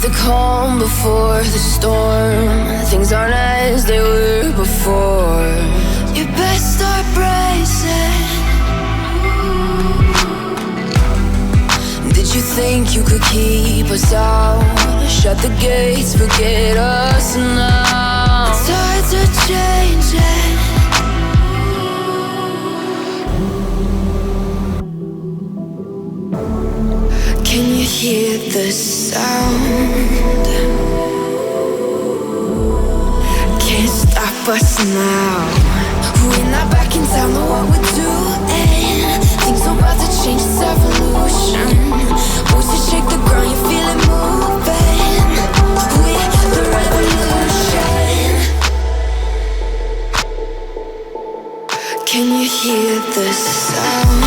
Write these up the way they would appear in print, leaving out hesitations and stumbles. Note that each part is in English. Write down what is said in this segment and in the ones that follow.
the calm before the storm. Things aren't as they were before. You best start bracing. Did you think you could keep us out? Shut the gates, forget us now. Tides are changing. Can you hear the sound? Can't stop us now. We're not back in town, know what we're doing. Things are about to change, it's evolution. Voices shake the ground, you feel it moving. We're the revolution. Can you hear the sound?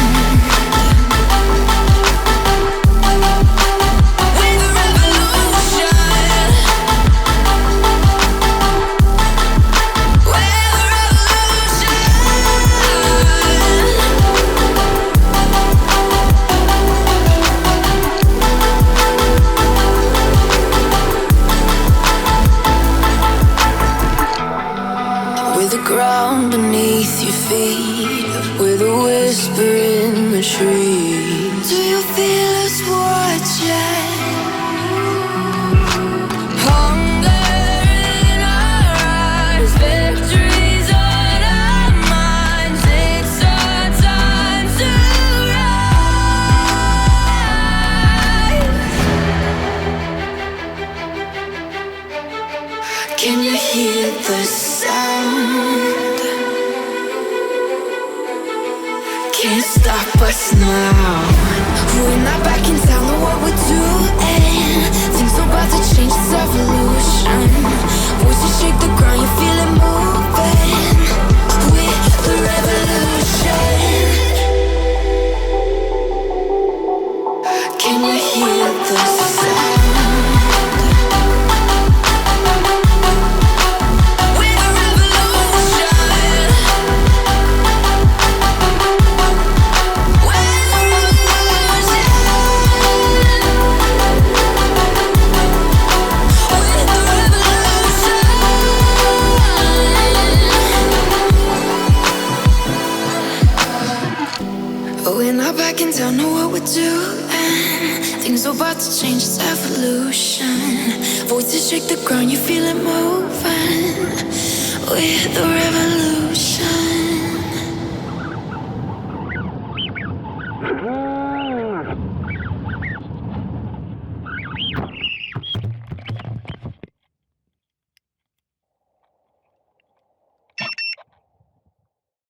Ground beneath your feet, with a whisper in the trees. Do you feel us watching? Hunger in our eyes, victories on our minds. It's our time to rise. Can you hear the sound? Can't stop us now. We're not back in town, know what we're doing. Things are about to change, it's evolution. Voices shake the ground, you feel it moving. We're the revolution. Can you hear the sound? We're not back in town, know what we're doing. Things are about to change, it's evolution. Voices shake the ground, you feel it moving. We're the revolution.